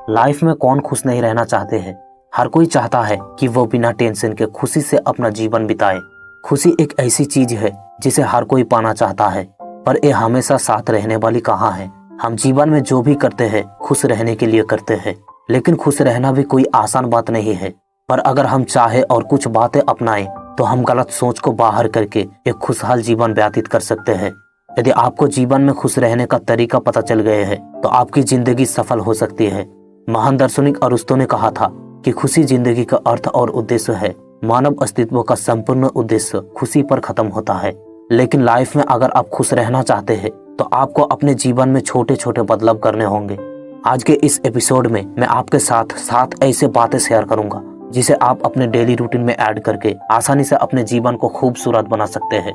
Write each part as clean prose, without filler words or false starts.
Life में कौन खुश नहीं रहना चाहते हैं। हर कोई चाहता है कि वो बिना टेंशन के खुशी से अपना जीवन बिताए। खुशी एक ऐसी चीज है जिसे हर कोई पाना चाहता है, पर ये हमेशा साथ रहने वाली कहाँ है। हम जीवन में जो भी करते हैं खुश रहने के लिए करते हैं, लेकिन खुश रहना भी कोई आसान बात नहीं है। पर अगर हम चाहे और कुछ बातें अपनाएं तो हम गलत सोच को बाहर करके एक खुशहाल जीवन व्यतीत कर सकते हैं। यदि आपको जीवन में खुश रहने का तरीका पता चल गए है तो आपकी जिंदगी सफल हो सकती है। महान दार्शनिक अरिस्टो ने कहा था कि खुशी जिंदगी का अर्थ और उद्देश्य है। मानव अस्तित्व का संपूर्ण उद्देश्य खुशी पर खत्म होता है। लेकिन लाइफ में अगर आप खुश रहना चाहते हैं तो आपको अपने जीवन में छोटे छोटे बदलाव करने होंगे। आज के इस एपिसोड में मैं आपके साथ 7 ऐसे बातें शेयर करूंगा जिसे आप अपने डेली रूटीन में ऐड करके आसानी से अपने जीवन को खूबसूरत बना सकते हैं।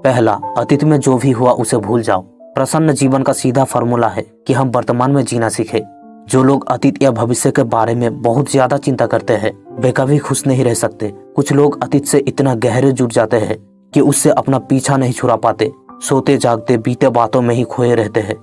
पहला, अतीत में जो भी हुआ उसे भूल जाओ। प्रसन्न जीवन का सीधा फॉर्मूला है कि हम वर्तमान में जीना सीखें। जो लोग अतीत या भविष्य के बारे में बहुत ज्यादा चिंता करते हैं वे कभी खुश नहीं रह सकते। कुछ लोग अतीत से इतना गहरे जुड़ जाते हैं कि उससे अपना पीछा नहीं छुड़ा पाते। सोते जागते बीते बातों में ही खोए रहते हैं।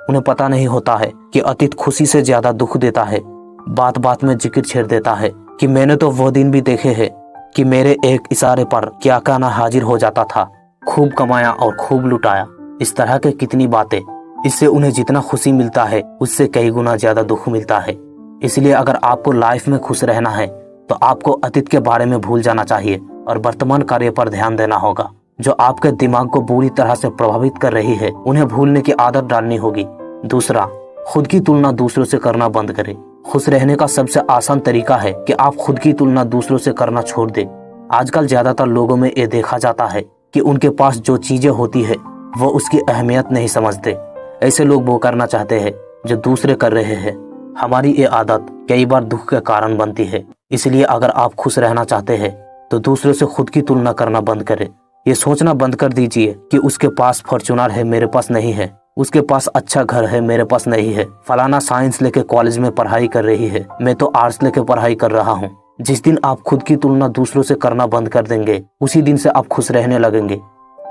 उन्हें पता नहीं होता है कि अतीत खुशी से ज्यादा दुख देता है। बात बात में जिक्र छेड़ देता है कि मैंने तो वो दिन भी देखे हैं कि मेरे एक इशारे पर क्या क्या ना हाजिर हो जाता था, खूब कमाया और खूब लुटाया। इस तरह के कितनी बातें। इससे उन्हें जितना खुशी मिलता है उससे कई गुना ज्यादा दुख मिलता है। इसलिए अगर आपको लाइफ में खुश रहना है तो आपको अतीत के बारे में भूल जाना चाहिए और वर्तमान कार्य पर ध्यान देना होगा। जो आपके दिमाग को बुरी तरह से प्रभावित कर रही है उन्हें भूलने की आदत डालनी होगी। दूसरा, खुद की तुलना दूसरों से करना बंद करें। खुश रहने का सबसे आसान तरीका है कि आप खुद की तुलना दूसरों से करना छोड़ दें। आजकल ज्यादातर लोगों में ये देखा जाता है कि उनके पास जो चीजें होती है वो उसकी अहमियत नहीं समझते। ऐसे लोग वो करना चाहते हैं जो दूसरे कर रहे हैं। हमारी ये आदत कई बार दुख के कारण बनती है। इसलिए अगर आप खुश रहना चाहते हैं तो दूसरों से खुद की तुलना करना बंद करें। ये सोचना बंद कर दीजिए कि उसके पास फॉर्च्यूनर है मेरे पास नहीं है, उसके पास अच्छा घर है मेरे पास नहीं है, फलाना साइंस लेके कॉलेज में पढ़ाई कर रही है, मैं तो आर्ट्स लेके पढ़ाई कर रहा हूँ। जिस दिन आप खुद की तुलना दूसरों से करना बंद कर देंगे उसी दिन से आप खुश रहने लगेंगे।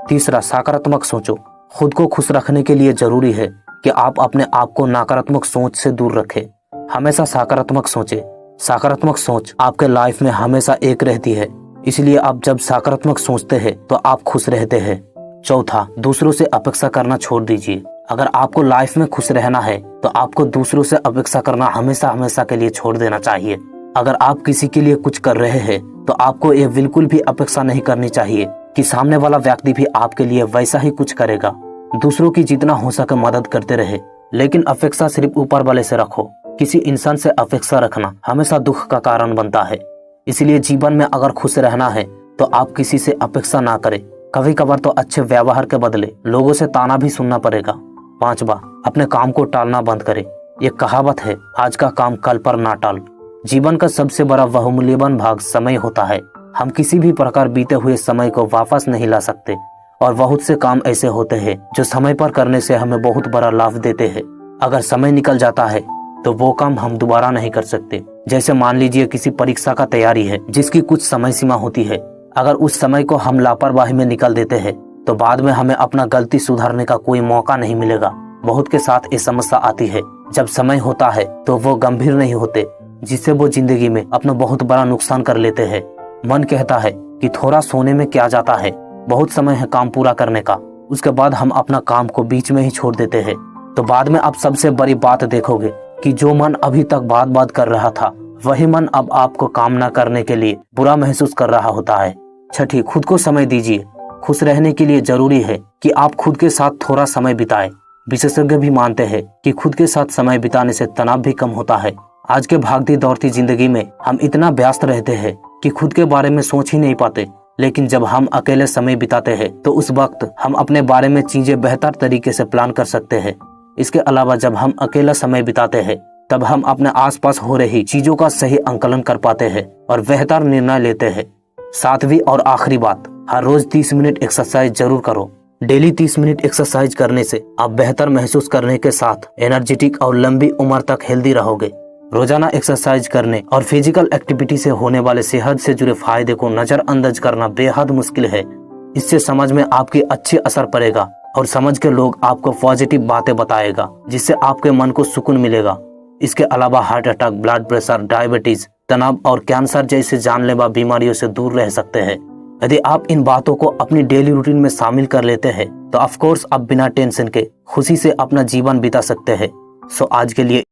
तीसरा, सकारात्मक सोचो। खुद को खुश रखने के लिए जरूरी है कि आप अपने आप को नकारात्मक सोच से दूर रखें। हमेशा सकारात्मक सोचें। सकारात्मक सोच आपके लाइफ में हमेशा एक रहती है। इसलिए आप जब सकारात्मक सोचते हैं तो आप खुश रहते हैं। चौथा, दूसरों से अपेक्षा करना छोड़ दीजिए। अगर आपको लाइफ में खुश रहना है तो आपको दूसरों से अपेक्षा करना हमेशा हमेशा के लिए छोड़ देना चाहिए। अगर आप किसी के लिए कुछ कर रहे हैं तो आपको ये बिल्कुल भी अपेक्षा नहीं करनी चाहिए कि सामने वाला व्यक्ति भी आपके लिए वैसा ही कुछ करेगा। दूसरों की जितना हो सके मदद करते रहे, लेकिन अपेक्षा सिर्फ ऊपर वाले से रखो। किसी इंसान से अपेक्षा रखना हमेशा दुख का कारण बनता है। इसलिए जीवन में अगर खुश रहना है तो आप किसी से अपेक्षा ना करें। कभी कभार तो अच्छे व्यवहार के बदले लोगों से ताना भी सुनना पड़ेगा। पांचवा, अपने काम को टालना बंद करें। ये कहावत है, आज का काम कल पर ना टाल। जीवन का सबसे बड़ा बहुमूल्यवान भाग समय होता है। हम किसी भी प्रकार बीते हुए समय को वापस नहीं ला सकते और बहुत से काम ऐसे होते हैं जो समय पर करने से हमें बहुत बड़ा लाभ देते हैं। अगर समय निकल जाता है तो वो काम हम दोबारा नहीं कर सकते। जैसे मान लीजिए किसी परीक्षा का तैयारी है जिसकी कुछ समय सीमा होती है। अगर उस समय को हम लापरवाही में निकल देते हैं तो बाद में हमें अपना गलती सुधारने का कोई मौका नहीं मिलेगा। बहुत के साथ ये समस्या आती है, जब समय होता है तो वो गंभीर नहीं होते, जिससे वो जिंदगी में अपना बहुत बड़ा नुकसान कर लेते हैं। मन कहता है कि थोड़ा सोने में क्या जाता है, बहुत समय है काम पूरा करने का। उसके बाद हम अपना काम को बीच में ही छोड़ देते हैं। तो बाद में आप सबसे बड़ी बात देखोगे कि जो मन अभी तक बात कर रहा था वही मन अब आपको काम न करने के लिए बुरा महसूस कर रहा होता है। छठी, खुद को समय दीजिए। खुश रहने के लिए जरूरी है कि आप खुद के साथ थोड़ा समय बिताएं। विशेषज्ञ भी मानते हैं कि खुद के साथ समय बिताने से तनाव भी कम होता है। आज के भागती दौड़ती जिंदगी में हम इतना व्यस्त रहते हैं कि खुद के बारे में सोच ही नहीं पाते। लेकिन जब हम अकेले समय बिताते हैं तो उस वक्त हम अपने बारे में चीजें बेहतर तरीके से प्लान कर सकते हैं। इसके अलावा जब हम अकेला समय बिताते हैं तब हम अपने आसपास हो रही चीजों का सही आंकलन कर पाते हैं और बेहतर निर्णय लेते हैं। सातवीं और आखिरी बात, हर रोज 30 मिनट एक्सरसाइज जरूर करो। डेली 30 मिनट एक्सरसाइज करने से आप बेहतर महसूस करने के साथ एनर्जेटिक और लंबी उम्र तक हेल्दी रहोगे। रोजाना एक्सरसाइज करने और फिजिकल एक्टिविटी से होने वाले सेहत से जुड़े फायदे को नजरअंदाज करना बेहद मुश्किल है। इससे समझ में आपकी अच्छी असर पड़ेगा और समझ के लोग आपको पॉजिटिव बातें बताएगा, जिससे आपके मन को सुकून मिलेगा। इसके अलावा heart attack, blood pressure, diabetes, तनाव और कैंसर जैसे जानलेवा बीमारियों से दूर रह सकते हैं। यदि आप इन बातों को अपनी डेली रूटीन में शामिल कर लेते हैं तो ऑफ कोर्स आप बिना टेंशन के खुशी से अपना जीवन बिता सकते हैं। सो आज के लिए